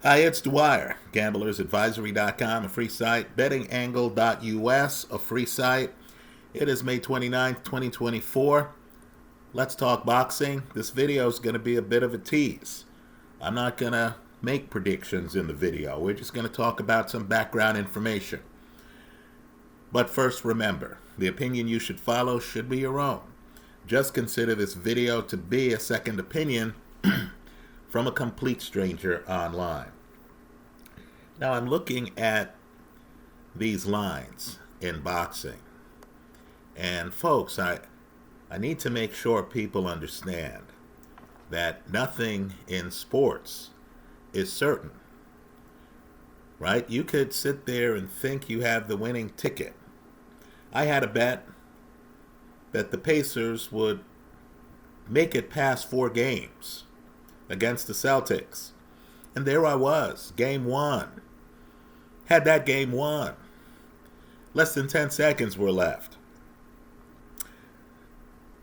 Hi, it's Dwyer, gamblersadvisory.com, a free site, bettingangle.us, a free site. It is May 29th, 2024. Let's talk boxing. This video is going to be a bit of a tease. I'm not going to make predictions in the video. We're just going to talk about some background information. But first, remember, the opinion you should follow should be your own. Just consider this video to be a second opinion from a complete stranger online. Now I'm looking at these lines in boxing, and folks, I need to make sure people understand that nothing in sports is certain, right? You could sit there and think you have the winning ticket. I had a bet that the Pacers would make it past 4 games against the Celtics. And there I was, game 1. Had that game won. Less than 10 seconds were left.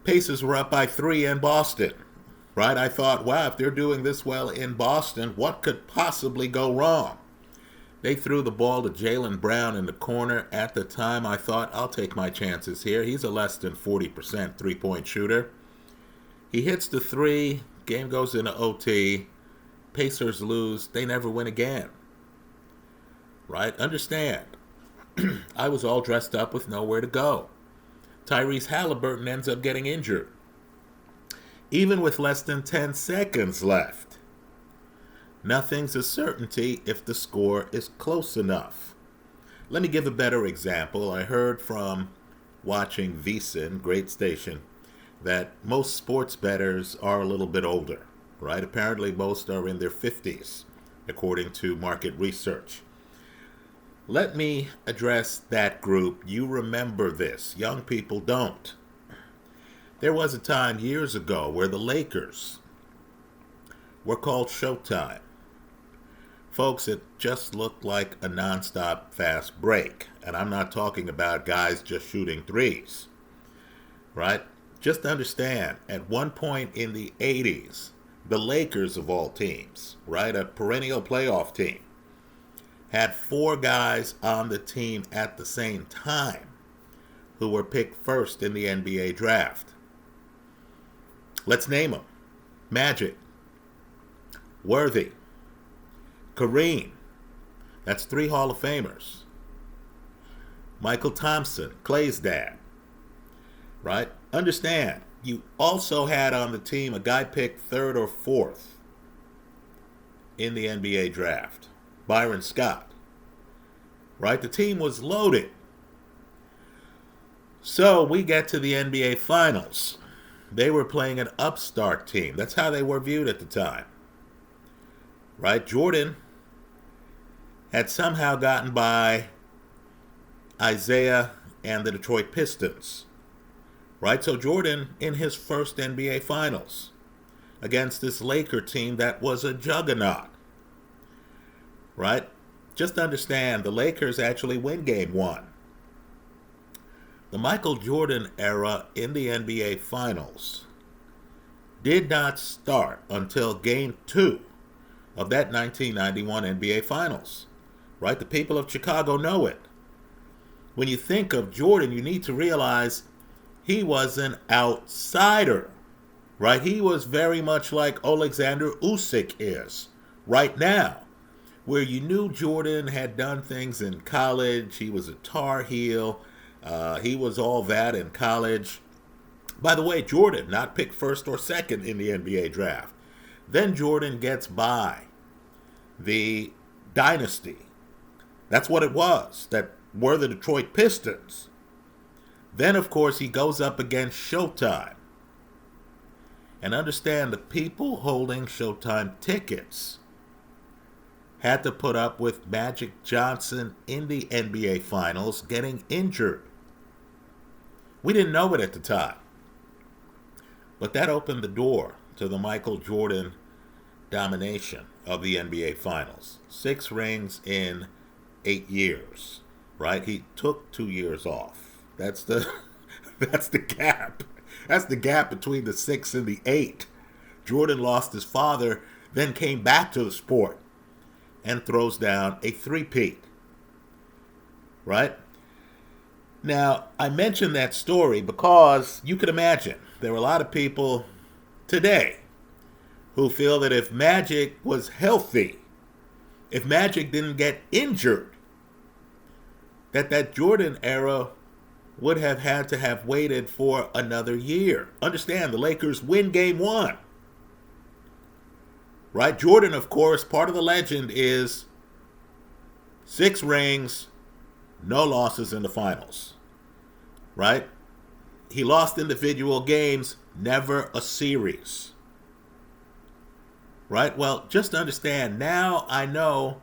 Pacers were up by 3 in Boston, right? I thought, wow, if they're doing this well in Boston, what could possibly go wrong? They threw the ball to Jaylen Brown in the corner. At the time, I thought, I'll take my chances here. He's a less than 40% three-point shooter. He hits the 3, game goes into OT, Pacers lose, they never win again. Right? Understand, I was all dressed up with nowhere to go. Tyrese Halliburton ends up getting injured. Even with less than 10 seconds left. Nothing's a certainty if the score is close enough. Let me give a better example. I heard from watching VSiN, great station, that most sports bettors are a little bit older, right? Apparently most are in their 50s, according to market research. Let me address that group. You remember this. Young people don't. There was a time years ago where the Lakers were called Showtime. Folks, it just looked like a nonstop fast break. And I'm not talking about guys just shooting threes, right? Just understand, at one point in the 80s, the Lakers of all teams, right, a perennial playoff team, had 4 guys on the team at the same time who were picked first in the NBA draft. Let's name them. Magic, Worthy, Kareem, that's 3 Hall of Famers. Michael Thompson, Clay's dad, right? Understand, you also had on the team a guy picked 3rd or 4th in the NBA draft, Byron Scott, right? The team was loaded. So we get to the NBA Finals. They were playing an upstart team. That's how they were viewed at the time, right? Jordan had somehow gotten by Isaiah and the Detroit Pistons, right? So Jordan in his first NBA Finals against this Laker team that was a juggernaut, right? Just understand, the Lakers actually win game 1. The Michael Jordan era in the NBA Finals did not start until game 2 of that 1991 NBA Finals, right? The people of Chicago know it. When you think of Jordan, you need to realize he was an outsider, right? He was very much like Alexander Usyk is right now, where you knew Jordan had done things in college. He was a Tar Heel. He was all that in college. By the way, Jordan, not picked 1st or 2nd in the NBA draft. Then Jordan gets by the dynasty. That's what it was, that were the Detroit Pistons. Then, of course, he goes up against Showtime. And understand, the people holding Showtime tickets had to put up with Magic Johnson in the NBA Finals getting injured. We didn't know it at the time. But that opened the door to the Michael Jordan domination of the NBA Finals. 6 rings in 8 years, right? He took 2 years off. That's the gap. That's the gap between the 6 and the 8. Jordan lost his father, then came back to the sport and throws down a three-peat. Right? Now, I mentioned that story because you could imagine there are a lot of people today who feel that if Magic was healthy, if Magic didn't get injured, that Jordan era would have had to have waited for another year. Understand, the Lakers win game one. Right? Jordan, of course, part of the legend is 6 rings, no losses in the finals. Right? He lost individual games, never a series. Right? Well, just understand, now I know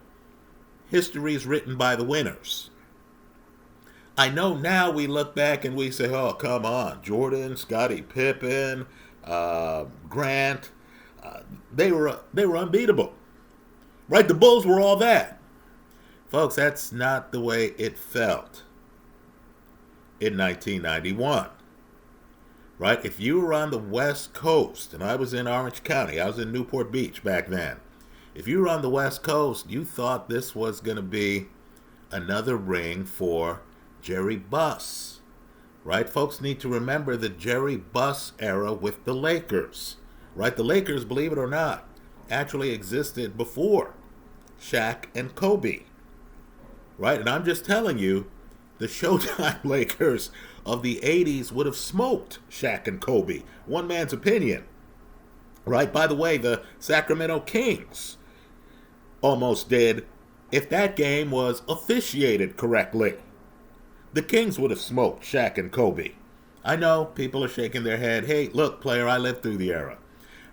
history is written by the winners. I know now we look back and we say, oh, come on, Jordan, Scottie Pippen, Grant, they were unbeatable. Right? The Bulls were all that. Folks, that's not the way it felt in 1991. Right? If you were on the West Coast, and I was in Orange County, I was in Newport Beach back then. If you were on the West Coast, you thought this was going to be another ring for Jerry Buss. Right? Folks need to remember the Jerry Buss era with the Lakers. Right? The Lakers, believe it or not, actually existed before Shaq and Kobe. Right? And I'm just telling you, the Showtime Lakers of the 80s would have smoked Shaq and Kobe. One man's opinion. Right? By the way, the Sacramento Kings almost did if that game was officiated correctly. The Kings would have smoked Shaq and Kobe. I know people are shaking their head. Hey, look, player, I lived through the era.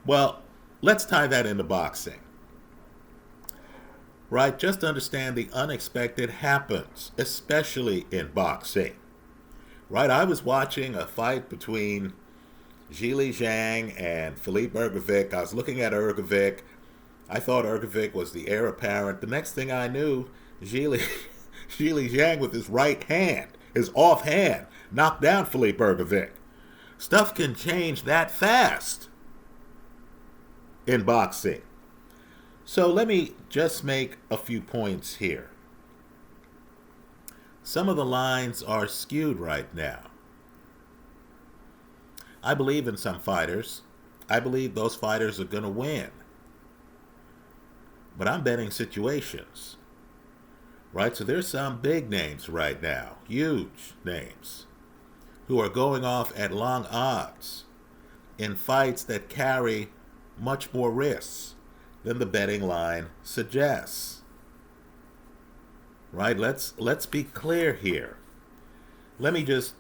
Well, let's tie that into boxing. Right? Just understand the unexpected happens, especially in boxing. Right? I was watching a fight between Zhilei Zhang and Philippe Ergovic. I was looking at Ergovic. I thought Ergovic was the heir apparent. The next thing I knew, Zhilei Zhang with his right hand, his off hand, knocked down Philippe Ergovic. Stuff can change that fast in boxing. So let me just make a few points here. Some of the lines are skewed right now. I believe in some fighters. I believe those fighters are going to win. But I'm betting situations. Right? So there's some big names right now, huge names, who are going off at long odds in fights that carry much more risks than the betting line suggests. Right? Let's be clear here. Let me just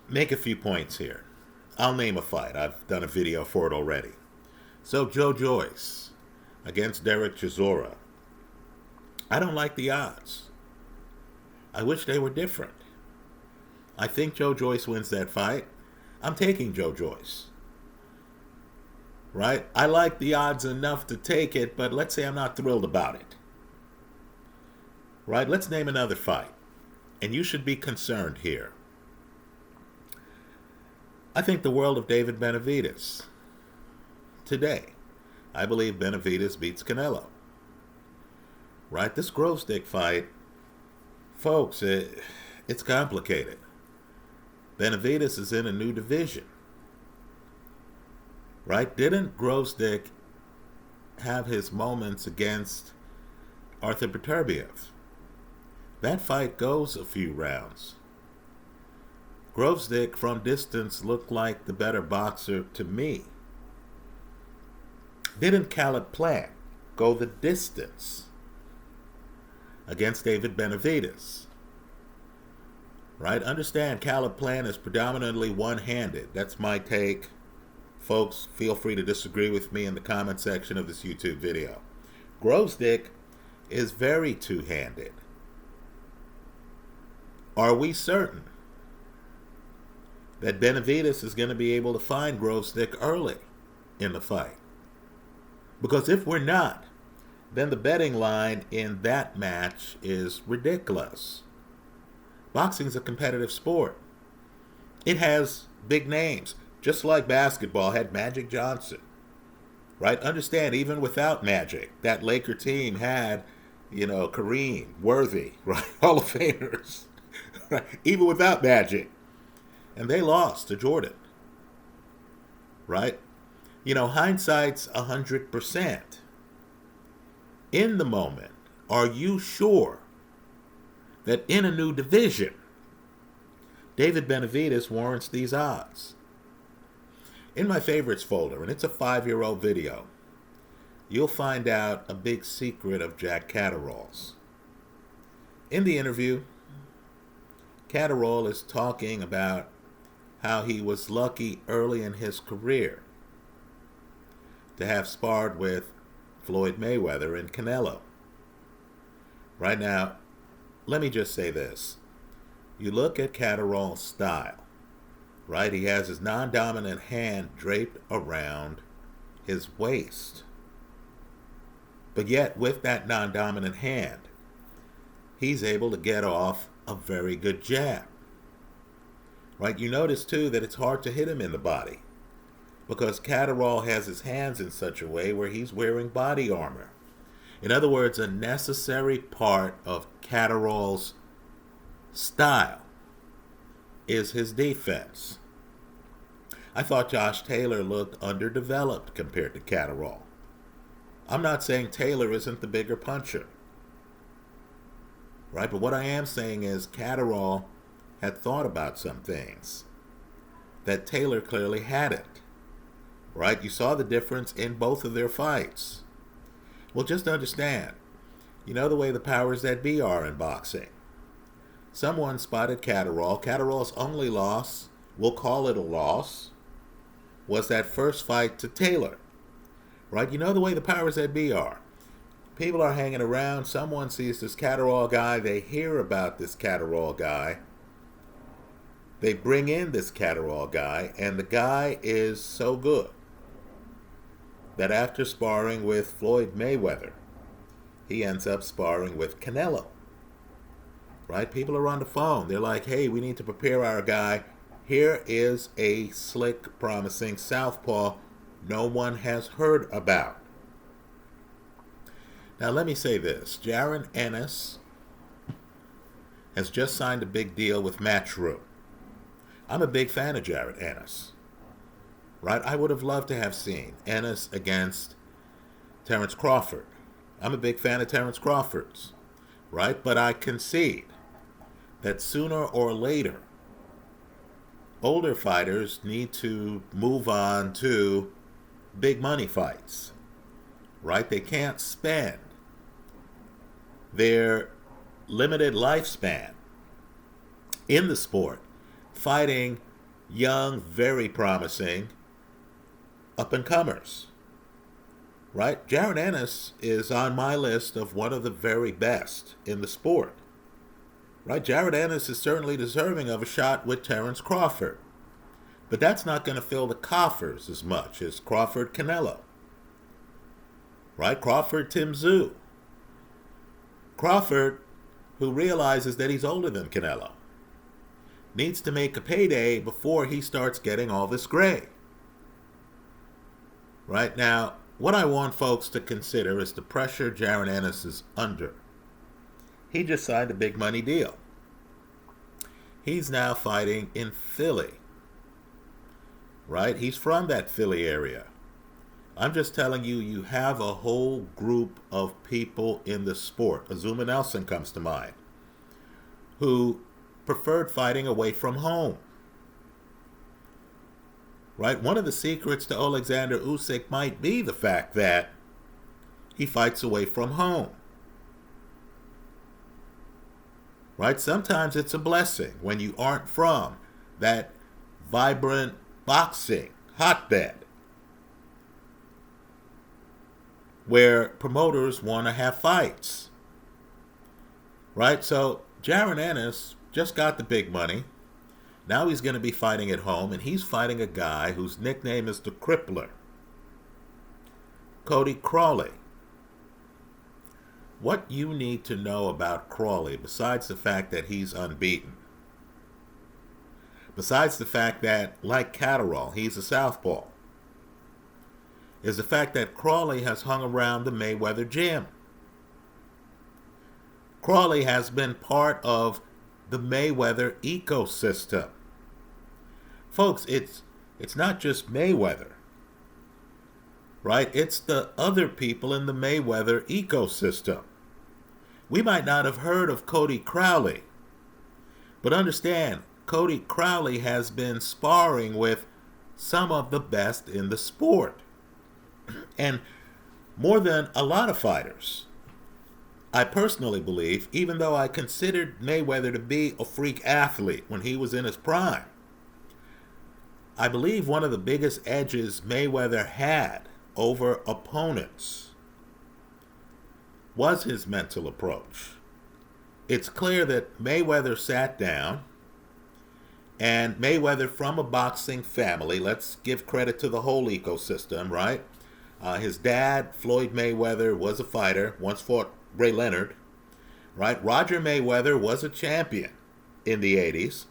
make a few points here. I'll name a fight. I've done a video for it already. So Joe Joyce against Derek Chisora. I don't like the odds. I wish they were different. I think Joe Joyce wins that fight. I'm taking Joe Joyce. Right? I like the odds enough to take it, but let's say I'm not thrilled about it. Right? Let's name another fight. And you should be concerned here. I think the world of David Benavidez. Today, I believe Benavidez beats Canelo. Right? This grove stick fight, folks, it's complicated. Benavidez is in a new division. Right? Didn't Grovestick have his moments against Arthur Beterbiev? That fight goes a few rounds. Grovestick from distance looked like the better boxer to me. Didn't Caleb Plant go the distance against David Benavidez? Right? Understand, Caleb Plant is predominantly one-handed. That's my take. Folks, feel free to disagree with me in the comment section of this YouTube video. Grovestick is very two-handed. Are we certain that Benavidez is going to be able to find Grovestick early in the fight? Because if we're not, then the betting line in that match is ridiculous. Boxing is a competitive sport. It has big names, just like basketball had Magic Johnson, right? Understand, even without Magic, that Laker team had, Kareem, Worthy, right? Hall of Famers, right? Even without Magic. And they lost to Jordan, right? Hindsight's 100%. In the moment, are you sure that in a new division, David Benavidez warrants these odds? In my favorites folder, and it's a 5-year-old video, you'll find out a big secret of Jack Catterall's. In the interview, Catterall is talking about how he was lucky early in his career to have sparred with Floyd Mayweather and Canelo. Right now, let me just say this. You look at Catterall's style, right? He has his non-dominant hand draped around his waist. But yet, with that non-dominant hand, he's able to get off a very good jab. Right? You notice, too, that it's hard to hit him in the body because Catterall has his hands in such a way where he's wearing body armor. In other words, a necessary part of Catterall's style is his defense. I thought Josh Taylor looked underdeveloped compared to Catterall. I'm not saying Taylor isn't the bigger puncher, right? But what I am saying is Catterall had thought about some things that Taylor clearly hadn't, right? You saw the difference in both of their fights. Well, just understand, the way the powers that be are in boxing. Someone spotted Catterall. Catterall's only loss, we'll call it a loss, was that first fight to Taylor, right? The way the powers that be are. People are hanging around. Someone sees this Catterall guy. They hear about this Catterall guy. They bring in this Catterall guy, and the guy is so good that after sparring with Floyd Mayweather, he ends up sparring with Canelo. Right? People are on the phone. They're like, hey, we need to prepare our guy. Here is a slick, promising southpaw no one has heard about. Now, let me say this. Jaron Ennis has just signed a big deal with Matchroom. I'm a big fan of Jaron Ennis. Right? I would have loved to have seen Ennis against Terrence Crawford. I'm a big fan of Terrence Crawford's. Right? But I concede that sooner or later, older fighters need to move on to big money fights. Right? They can't spend their limited lifespan in the sport fighting young, very promising up-and-comers. Right? Jaron Ennis is on my list of one of the very best in the sport. Right? Jaron Ennis is certainly deserving of a shot with Terrence Crawford. But that's not going to fill the coffers as much as Crawford-Canelo. Right? Crawford-Tim Tszyu. Crawford, who realizes that he's older than Canelo, needs to make a payday before he starts getting all this gray. Right? Now, what I want folks to consider is the pressure Jaron Ennis is under. He just signed a big money deal. He's now fighting in Philly. Right? He's from that Philly area. I'm just telling you, you have a whole group of people in the sport. Azuma Nelson comes to mind, who preferred fighting away from home. Right? One of the secrets to Alexander Usyk might be the fact that he fights away from home. Right? Sometimes it's a blessing when you aren't from that vibrant boxing hotbed where promoters want to have fights. Right? So Jaron Ennis just got the big money. Now he's going to be fighting at home, and he's fighting a guy whose nickname is the Crippler, Cody Crowley. What you need to know about Crowley, besides the fact that he's unbeaten, besides the fact that, like Catterall, he's a southpaw, is the fact that Crowley has hung around the Mayweather gym. Crowley has been part of the Mayweather ecosystem. Folks, it's not just Mayweather, right? It's the other people in the Mayweather ecosystem. We might not have heard of Cody Crowley, but understand, Cody Crowley has been sparring with some of the best in the sport. And more than a lot of fighters. I personally believe, even though I considered Mayweather to be a freak athlete when he was in his prime, I believe one of the biggest edges Mayweather had over opponents was his mental approach. It's clear that Mayweather sat down, and Mayweather, from a boxing family, let's give credit to the whole ecosystem, right? His dad, Floyd Mayweather, was a fighter, once fought Ray Leonard, right? Roger Mayweather was a champion in the 80s,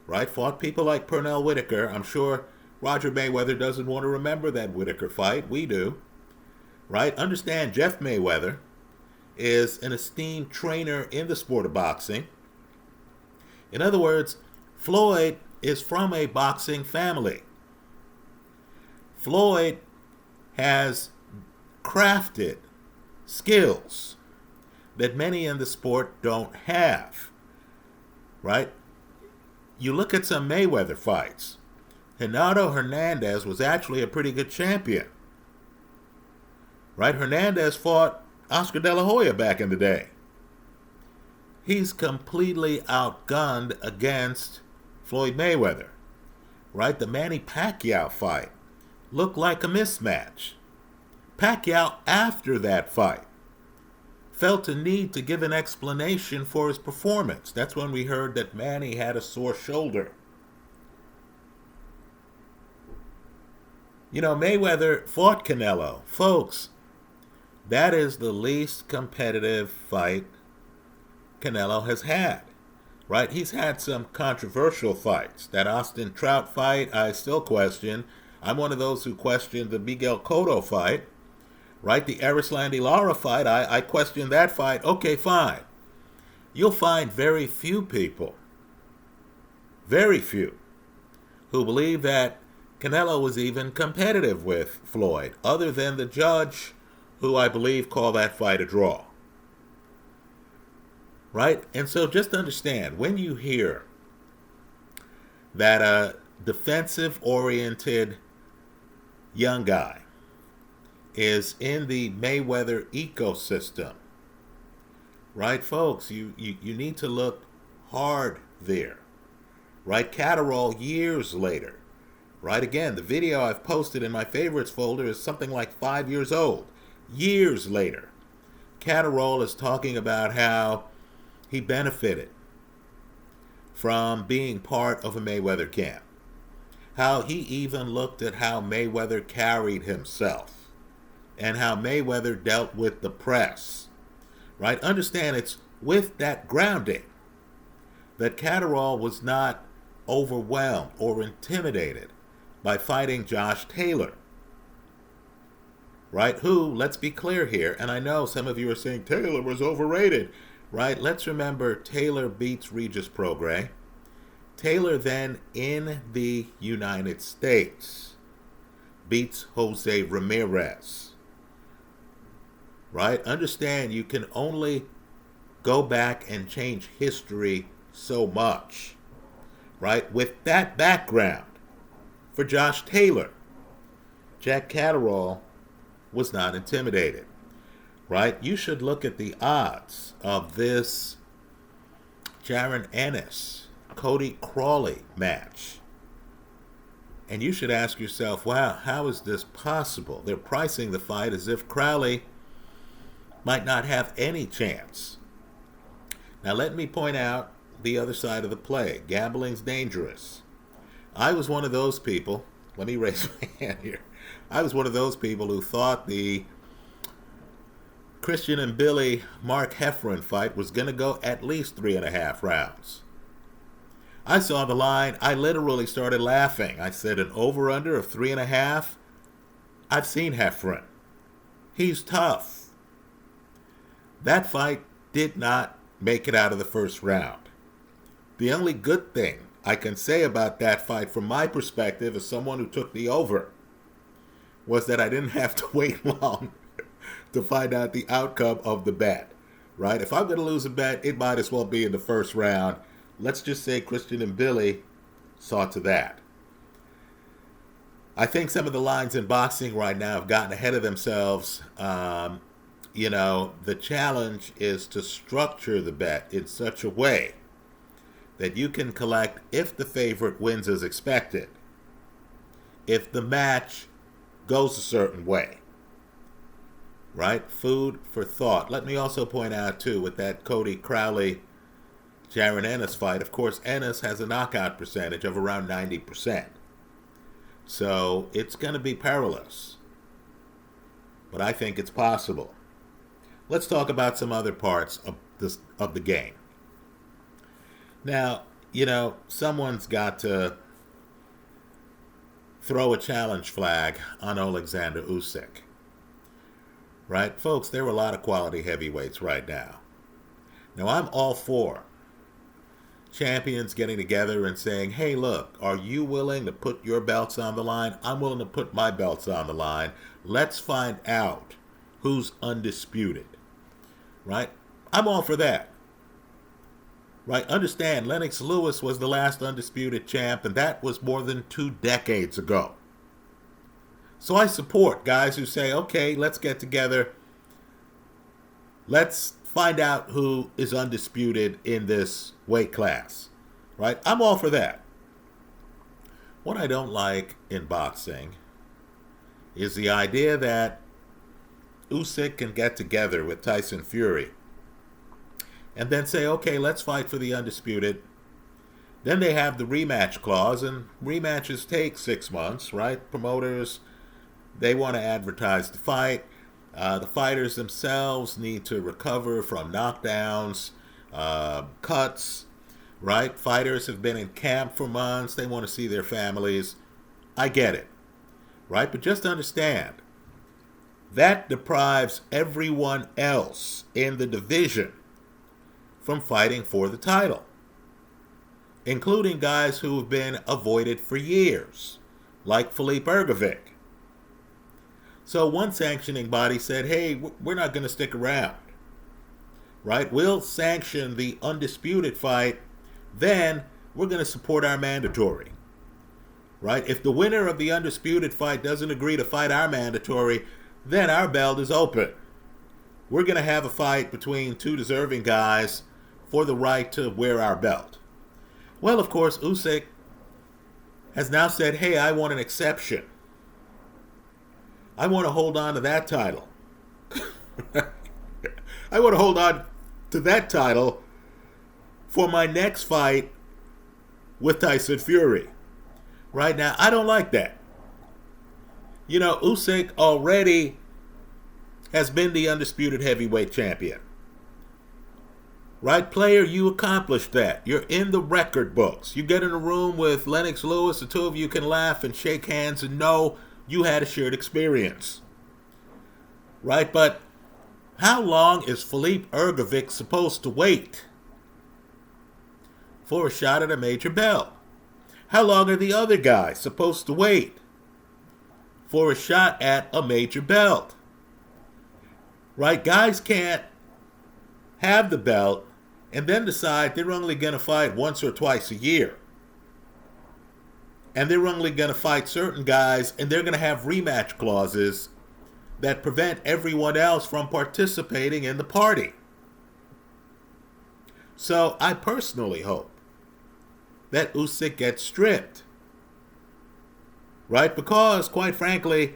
right? Fought people like Pernell Whitaker. I'm sure Roger Mayweather doesn't want to remember that Whitaker fight. We do, right? Understand, Jeff Mayweather is an esteemed trainer in the sport of boxing. In other words, Floyd is from a boxing family. Floyd has crafted skills that many in the sport don't have, right? You look at some Mayweather fights. Renato Hernandez was actually a pretty good champion, right? Hernandez fought Oscar De La Hoya back in the day. He's completely outgunned against Floyd Mayweather, right? The Manny Pacquiao fight looked like a mismatch. Pacquiao, after that fight, felt a need to give an explanation for his performance. That's when we heard that Manny had a sore shoulder. You know, Mayweather fought Canelo. Folks, that is the least competitive fight Canelo has had, right? He's had some controversial fights. That Austin Trout fight, I still question. I'm one of those who questioned the Miguel Cotto fight, right? The Erislandy Lara fight, I question that fight. Okay, fine. You'll find very few people, very few, who believe that Canelo was even competitive with Floyd, other than the judge, who I believe called that fight a draw. Right? And so just understand, when you hear that a defensive-oriented young guy is in the Mayweather ecosystem, right, folks, you need to look hard there. Right? Catterall, years later, right? Again, the video I've posted in my favorites folder is something like 5 years old. Years later, Catterall is talking about how he benefited from being part of a Mayweather camp. How he even looked at how Mayweather carried himself and how Mayweather dealt with the press. Right? Understand, it's with that grounding that Catterall was not overwhelmed or intimidated by fighting Josh Taylor. Right? Who, let's be clear here, and I know some of you are saying Taylor was overrated. Right? Let's remember, Taylor beats Regis Prograis. Taylor then, in the United States, beats Jose Ramirez. Right? Understand, you can only go back and change history so much. Right? With that background, for Josh Taylor, Jack Catterall was not intimidated. Right? You should look at the odds of this Jaron Ennis, Cody Crowley match. And you should ask yourself, wow, how is this possible? They're pricing the fight as if Crowley might not have any chance. Now let me point out the other side of the play. Gambling's dangerous. I was one of those people, let me raise my hand here. I was one of those people who thought the Christian and Billy Mark Heffron fight was going to go at least 3.5 rounds. I saw the line. I literally started laughing. I said an over-under of 3.5. I've seen Heffron. He's tough. That fight did not make it out of the first round. The only good thing I can say about that fight from my perspective as someone who took the over was that I didn't have to wait long to find out the outcome of the bet, right? If I'm going to lose a bet, it might as well be in the first round. Let's just say Christian and Billy saw to that. I think some of the lines in boxing right now have gotten ahead of themselves. The challenge is to structure the bet in such a way that you can collect if the favorite wins as expected, if the match goes a certain way, right? Food for thought. Let me also point out, too, with that Cody Crowley, Jaron Ennis fight, of course, Ennis has a knockout percentage of around 90%. So it's going to be perilous. But I think it's possible. Let's talk about some other parts of the game. Now, someone's got to throw a challenge flag on Alexander Usyk. Right? Folks, there are a lot of quality heavyweights right now. Now, I'm all for champions getting together and saying, hey, look, are you willing to put your belts on the line? I'm willing to put my belts on the line. Let's find out who's undisputed. Right? I'm all for that. Right? Understand, Lennox Lewis was the last undisputed champ, and that was more than 2 decades ago. So I support guys who say, okay, let's get together. Let's find out who is undisputed in this weight class. Right? I'm all for that. What I don't like in boxing is the idea that Usyk can get together with Tyson Fury and then say, okay, let's fight for the undisputed. Then they have the rematch clause, and rematches take 6 months, right? Promoters, they want to advertise the fight. The fighters themselves need to recover from knockdowns, cuts, right? Fighters have been in camp for months. They want to see their families. I get it, right? But just understand, that deprives everyone else in the division from fighting for the title, including guys who have been avoided for years, like Filip Ergovic. So one sanctioning body said, hey, we're not going to stick around, right? We'll sanction the undisputed fight, then we're going to support our mandatory, right? If the winner of the undisputed fight doesn't agree to fight our mandatory, then our belt is open. We're going to have a fight between 2 deserving guys for the right to wear our belt. Well, of course, Usyk has now said, hey, I want an exception. I want to hold on to that title. I want to hold on to that title for my next fight with Tyson Fury. Right now, I don't like that. Usyk already has been the undisputed heavyweight champion. Right, player, you accomplished that. You're in the record books. You get in a room with Lennox Lewis, the two of you can laugh and shake hands and know you had a shared experience. Right, but how long is Filip Ergovic supposed to wait for a shot at a major belt? How long are the other guys supposed to wait for a shot at a major belt? Right? Guys can't have the belt and then decide they're only going to fight once or twice a year. And they're only going to fight certain guys, and they're going to have rematch clauses that prevent everyone else from participating in the party. So I personally hope that Usyk gets stripped. Right? Because, quite frankly,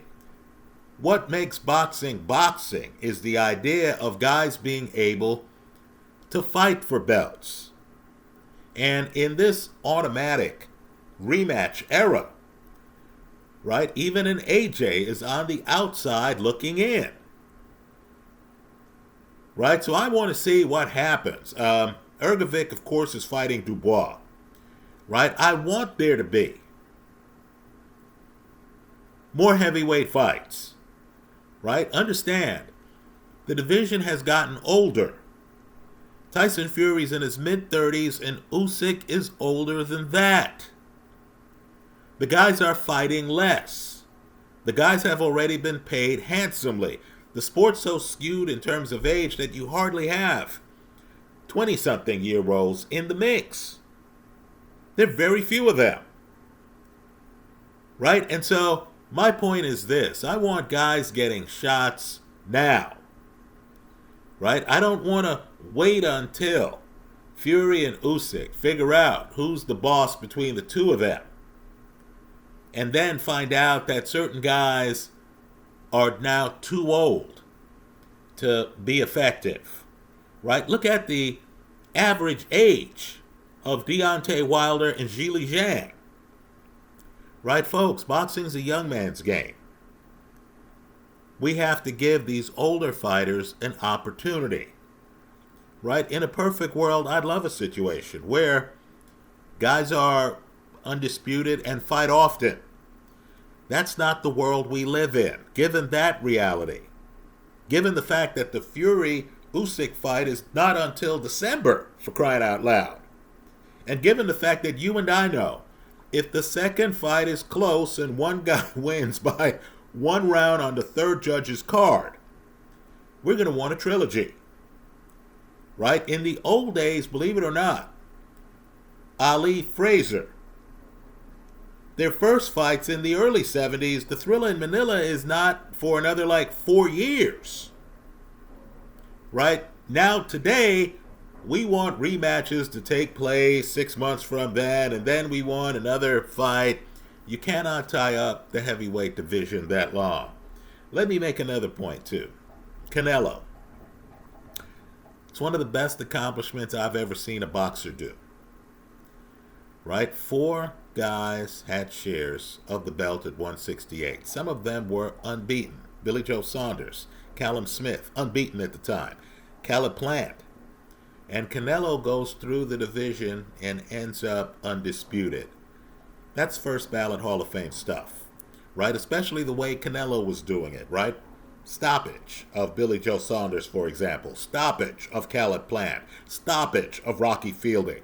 what makes boxing boxing is the idea of guys being able to fight for belts. And in this automatic rematch era, right, even an AJ is on the outside looking in. Right? So I want to see what happens. Ergovic, of course, is fighting Dubois. Right? I want there to be more heavyweight fights, right? Understand, the division has gotten older. Tyson Fury's in his mid-30s, and Usyk is older than that. The guys are fighting less. The guys have already been paid handsomely. The sport's so skewed in terms of age that you hardly have 20-something-year-olds in the mix. There are very few of them. Right? And so my point is this. I want guys getting shots now. Right? I don't want to wait until Fury and Usyk figure out who's the boss between the two of them, and then find out that certain guys are now too old to be effective. Right? Look at the average age of Deontay Wilder and Zhilei Zhang. Right, folks? Boxing's a young man's game. We have to give these older fighters an opportunity. Right? In a perfect world, I'd love a situation where guys are undisputed and fight often. That's not the world we live in. Given that reality, given the fact that the Fury-Usyk fight is not until December, for crying out loud, and given the fact that you and I know, if the second fight is close and one guy wins by one round on the third judge's card, we're going to want a trilogy. Right? In the old days, believe it or not, Ali Frazier, their first fights in the early 70s, the Thrilla in Manila is not for another 4 years. Right? Now, today, we want rematches to take place 6 months from then, and then we want another fight. You cannot tie up the heavyweight division that long. Let me make another point, too. Canelo. It's one of the best accomplishments I've ever seen a boxer do. Right? 4 guys had shares of the belt at 168. Some of them were unbeaten. Billy Joe Saunders, Callum Smith, unbeaten at the time, Caleb Plant. And Canelo goes through the division and ends up undisputed. That's first ballot Hall of Fame stuff, right? Especially the way Canelo was doing it, right? Stoppage of Billy Joe Saunders, for example. Stoppage of Caleb Plant. Stoppage of Rocky Fielding.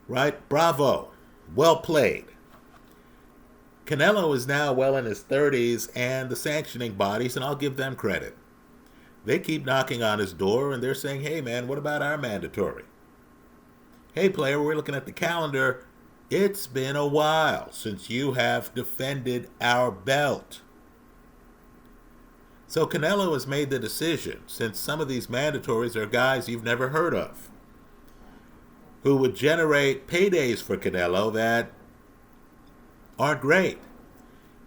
Right? Bravo. Well played. Canelo is now well in his 30s, and the sanctioning bodies, and I'll give them credit, they keep knocking on his door, and they're saying, hey, man, what about our mandatory? Hey, player, we're looking at the calendar. It's been a while since you have defended our belt. So Canelo has made the decision, since some of these mandatories are guys you've never heard of, who would generate paydays for Canelo that aren't great.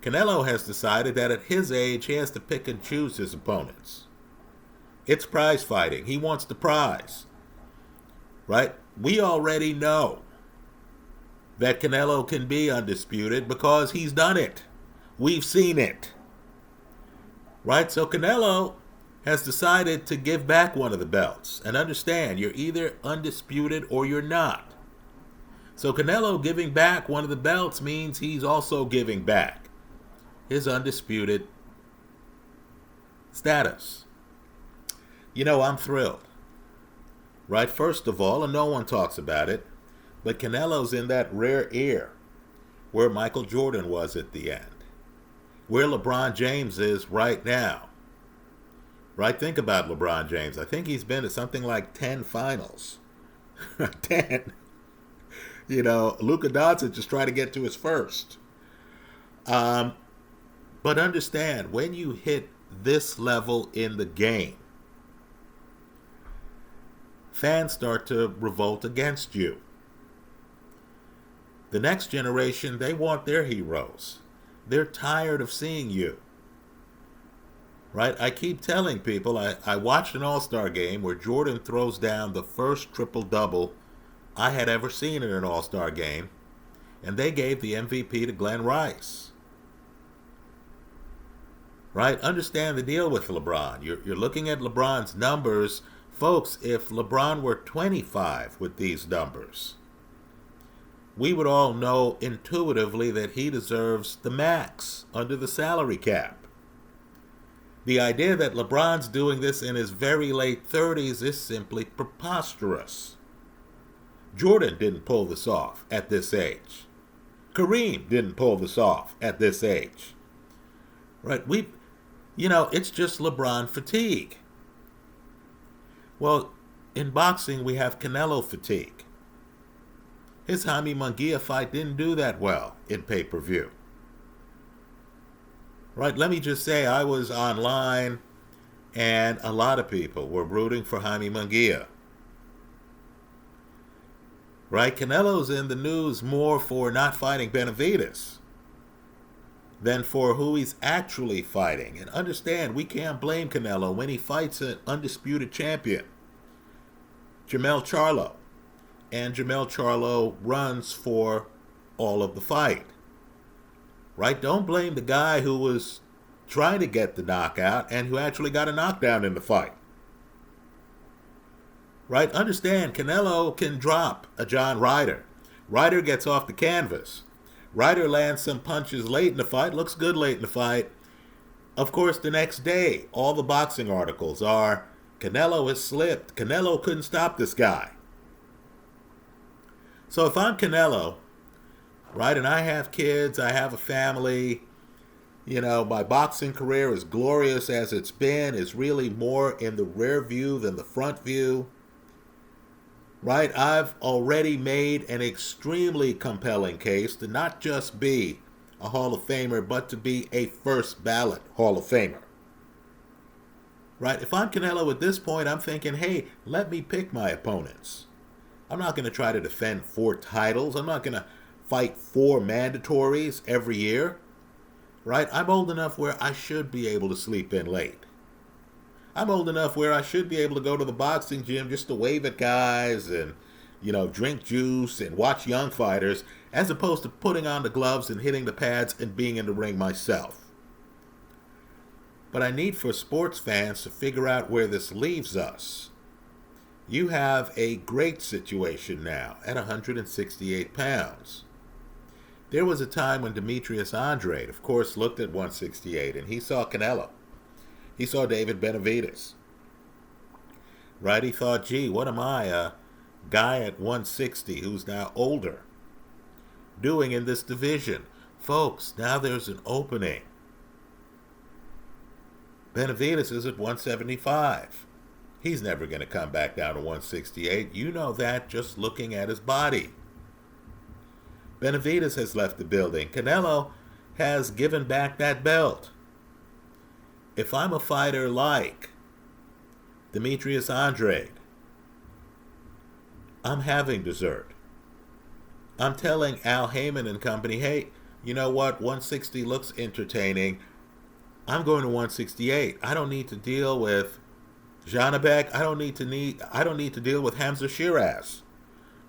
Canelo has decided that at his age, he has to pick and choose his opponents. It's prize fighting. He wants the prize. Right? We already know that Canelo can be undisputed because he's done it. We've seen it. Right? So Canelo has decided to give back one of the belts. And understand, you're either undisputed or you're not. So Canelo giving back one of the belts means he's also giving back his undisputed status. You know, I'm thrilled. Right? First of all, and no one talks about it, but Canelo's in that rare era where Michael Jordan was at the end, where LeBron James is right now. Right? Think about LeBron James. I think he's been to something like 10 finals. 10. You know, Luka Doncic just trying to get to his first. But understand, when you hit this level in the game, fans start to revolt against you. The next generation, they want their heroes. They're tired of seeing you. Right? I keep telling people, I watched an All-Star game where Jordan throws down the first triple-double I had ever seen in an All-Star game, and they gave the MVP to Glenn Rice. Right? Understand the deal with LeBron. You're looking at LeBron's numbers. Folks, if LeBron were 25 with these numbers, we would all know intuitively that he deserves the max under the salary cap. The idea that LeBron's doing this in his very late 30s is simply preposterous. Jordan didn't pull this off at this age. Kareem didn't pull this off at this age. Right? It's just LeBron fatigue. Well, in boxing, we have Canelo fatigue. His Jaime Munguia fight didn't do that well in pay-per-view. Right? Let me just say, I was online, and a lot of people were rooting for Jaime Munguia. Right? Canelo's in the news more for not fighting Benavidez than for who he's actually fighting. And understand, we can't blame Canelo when he fights an undisputed champion, Jermell Charlo. And Jermell Charlo runs for all of the fight. Right? Don't blame the guy who was trying to get the knockout and who actually got a knockdown in the fight. Right? Understand, Canelo can drop a John Ryder. Ryder gets off the canvas. Ryder lands some punches late in the fight, looks good late in the fight. Of course, the next day, all the boxing articles are, Canelo has slipped. Canelo couldn't stop this guy. So if I'm Canelo, right, and I have kids, I have a family, my boxing career, as glorious as it's been, is really more in the rear view than the front view. Right? I've already made an extremely compelling case to not just be a Hall of Famer, but to be a first ballot Hall of Famer. Right? If I'm Canelo at this point, I'm thinking, hey, let me pick my opponents. I'm not going to try to defend 4 titles. I'm not going to fight 4 mandatories every year. Right? I'm old enough where I should be able to sleep in late. I'm old enough where I should be able to go to the boxing gym just to wave at guys and, drink juice and watch young fighters, as opposed to putting on the gloves and hitting the pads and being in the ring myself. But I need for sports fans to figure out where this leaves us. You have a great situation now at 168 pounds. There was a time when Demetrius Andrade, of course, looked at 168, and he saw Canelo. He saw David Benavidez. Right? He thought, gee, what am I, a guy at 160 who's now older, doing in this division? Folks, now there's an opening. Benavidez is at 175. He's never going to come back down to 168. You know that just looking at his body. Benavidez has left the building. Canelo has given back that belt. If I'm a fighter like Demetrius Andrade, I'm having dessert. I'm telling Al Heyman and company, hey, you know what? 160 looks entertaining. I'm going to 168. I don't need to deal with Janabek. I don't need to deal with Hamza Shiraz.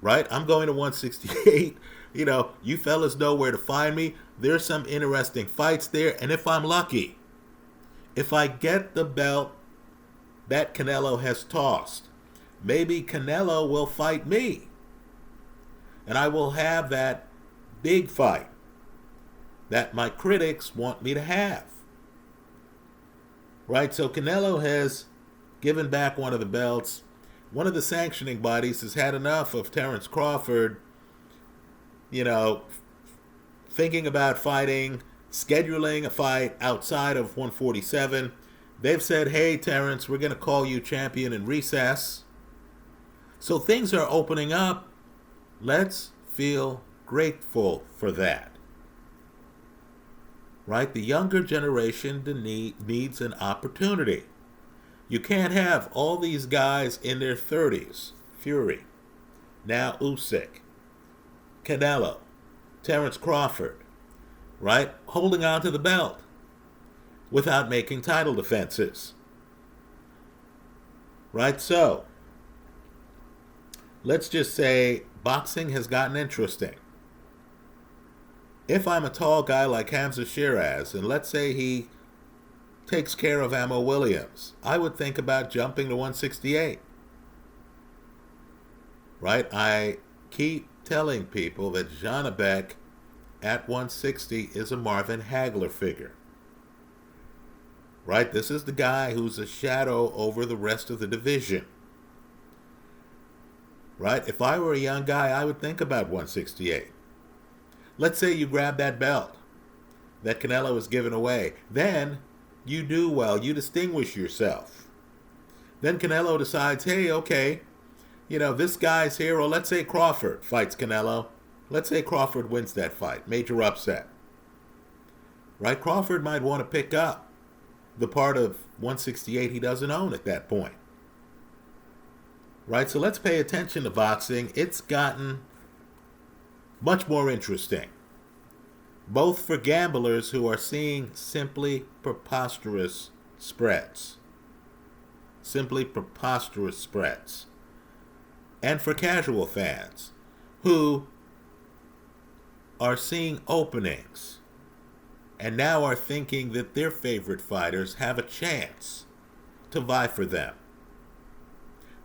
Right? I'm going to 168. You fellas know where to find me. There's some interesting fights there, and if I'm lucky, if I get the belt that Canelo has tossed, maybe Canelo will fight me. And I will have that big fight that my critics want me to have. Right? So Canelo has given back one of the belts. One of the sanctioning bodies has had enough of Terence Crawford, thinking about fighting, scheduling a fight outside of 147. They've said, hey, Terence, we're going to call you champion in recess. So things are opening up. Let's feel grateful for that. Right? The younger generation needs an opportunity. You can't have all these guys in their 30s, Fury, now Usyk, Canelo, Terence Crawford, right, holding on to the belt without making title defenses. Right? So, let's just say boxing has gotten interesting. If I'm a tall guy like Hamza Shiraz, and let's say he takes care of Ammo Williams, I would think about jumping to 168. Right? I keep telling people that Janabek at 160 is a Marvin Hagler figure. Right? This is the guy who's a shadow over the rest of the division. Right? If I were a young guy, I would think about 168. Let's say you grab that belt that Canelo is giving away. Then you do well. You distinguish yourself. Then Canelo decides, hey, okay, this guy's here. Or let's say Crawford fights Canelo. Let's say Crawford wins that fight. Major upset. Right? Crawford might want to pick up the part of 168 he doesn't own at that point. Right? So let's pay attention to boxing. It's gotten much more interesting. Both for gamblers who are seeing simply preposterous spreads. Simply preposterous spreads. And for casual fans who are seeing openings and now are thinking that their favorite fighters have a chance to vie for them.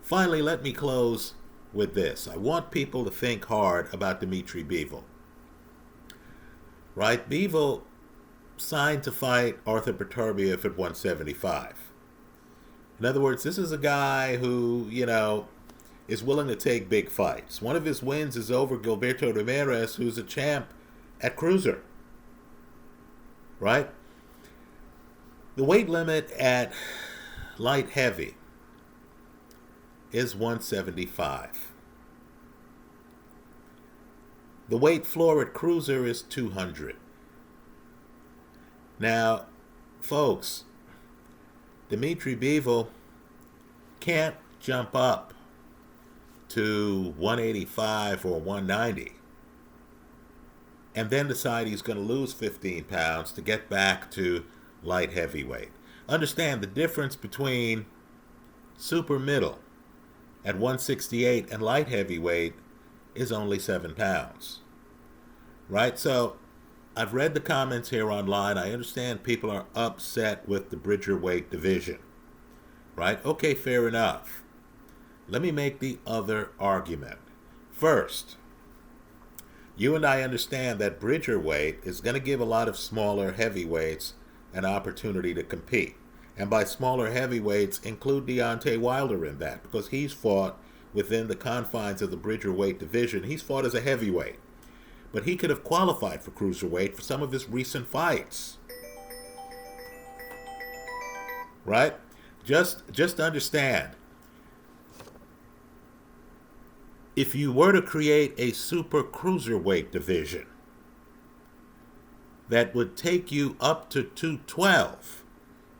Finally, let me close with this. I want people to think hard about Dmitry Bivol. Right? Bivol signed to fight Arthur Beterbiev at 175. In other words, this is a guy who, is willing to take big fights. One of his wins is over Gilberto Ramirez, who's a champ at cruiser. Right? The weight limit at light heavy is 175. The weight floor at cruiser is 200. Now, folks, Dmitry Bivol can't jump up to 185 or 190 and then decide he's going to lose 15 pounds to get back to light heavyweight. Understand the difference between super middle at 168 and light heavyweight is only 7 pounds. Right? So I've read the comments here online. I understand people are upset with the Bridgerweight division. Right? Okay, fair enough. Let me make the other argument. First, you and I understand that Bridgerweight is going to give a lot of smaller heavyweights an opportunity to compete. And by smaller heavyweights, include Deontay Wilder in that, because he's fought within the confines of the Bridgerweight division. He's fought as a heavyweight. But he could have qualified for cruiserweight for some of his recent fights. Right? Just understand. If you were to create a super cruiserweight division that would take you up to 212,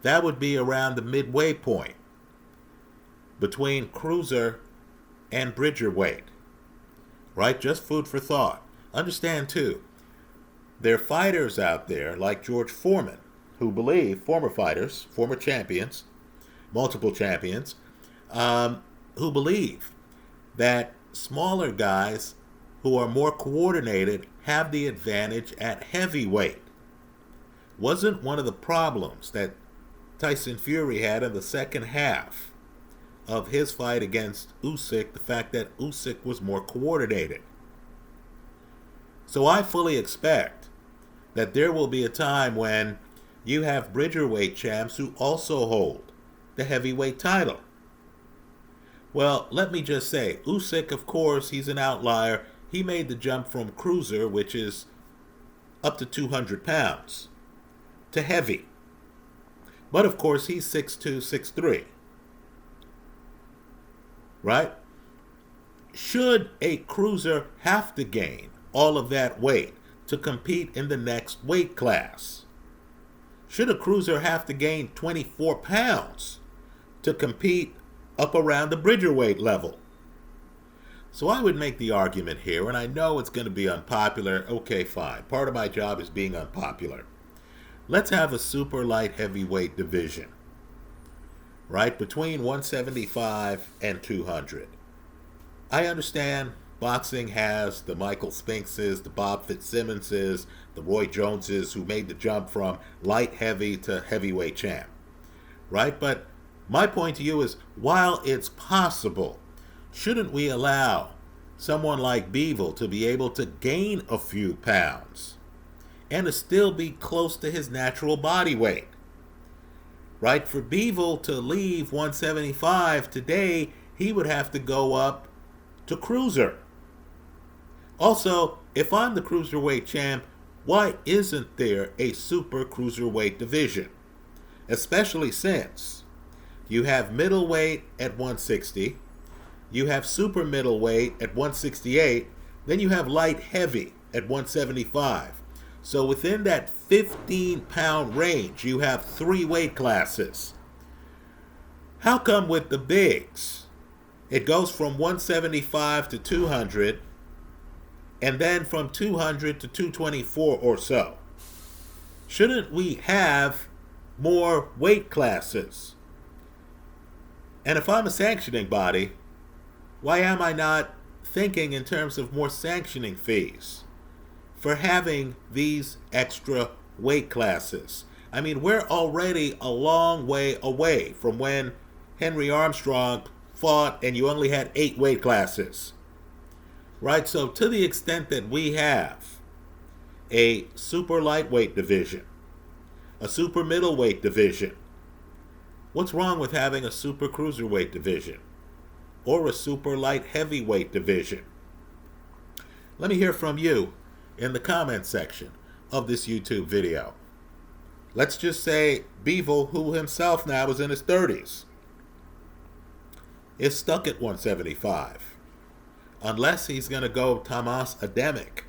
that would be around the midway point between cruiser and Bridgerweight. Right? Just food for thought. Understand, too, there are fighters out there like George Foreman who believe, former fighters, former champions, multiple champions, who believe that smaller guys who are more coordinated have the advantage at heavyweight. Wasn't one of the problems that Tyson Fury had in the second half of his fight against Usyk the fact that Usyk was more coordinated? So I fully expect that there will be a time when you have Bridgerweight champs who also hold the heavyweight title. Well, let me just say, Usyk, of course, he's an outlier. He made the jump from cruiser, which is up to 200 pounds, to heavy. But, of course, he's 6'2", 6'3". Right? Should a cruiser have to gain all of that weight to compete in the next weight class? Should a cruiser have to gain 24 pounds to compete up around the Bridgerweight level? So I would make the argument here, and I know it's going to be unpopular. Okay, fine. Part of my job is being unpopular. Let's have a super light heavyweight division, right, between 175 and 200. I understand boxing has the Michael Spinkses, the Bob Fitzsimmonses, the Roy Joneses who made the jump from light heavy to heavyweight champ, right? But my point to you is, while it's possible, shouldn't we allow someone like Bivol to be able to gain a few pounds and to still be close to his natural body weight. Right? For Bivol to leave 175 today, he would have to go up to cruiser. Also, if I'm the cruiserweight champ, why isn't there a super cruiserweight division? Especially since you have middleweight at 160, you have super middleweight at 168, then you have light heavy at 175. So within that 15-pound range, you have 3 weight classes. How come with the bigs, it goes from 175 to 200, and then from 200 to 224 or so? Shouldn't we have more weight classes? And if I'm a sanctioning body, why am I not thinking in terms of more sanctioning fees for having these extra weight classes? I mean, we're already a long way away from when Henry Armstrong fought and you only had 8 weight classes. Right? So to the extent that we have a super lightweight division, a super middleweight division, what's wrong with having a super cruiserweight division or a super light heavyweight division? Let me hear from you in the comment section of this YouTube video. Let's just say Bivol, who himself now is in his 30s, is stuck at 175. Unless he's going to go Tomas Ademic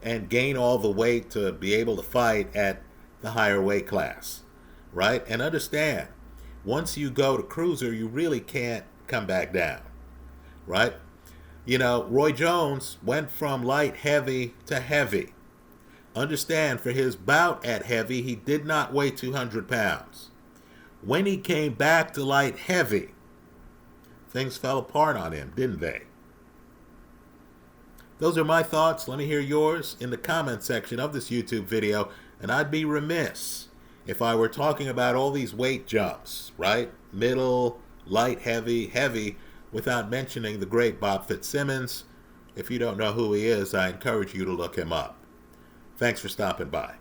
and gain all the weight to be able to fight at the higher weight class, right? And understand, once you go to cruiser, you really can't come back down, right? You know, Roy Jones went from light heavy to heavy. Understand, for his bout at heavy, he did not weigh 200 pounds. When he came back to light heavy, things fell apart on him, didn't they? Those are my thoughts. Let me hear yours in the comment section of this YouTube video. And I'd be remiss if I were talking about all these weight jumps, right? Middle, light, heavy, heavy, without mentioning the great Bob Fitzsimmons. If you don't know who he is, I encourage you to look him up. Thanks for stopping by.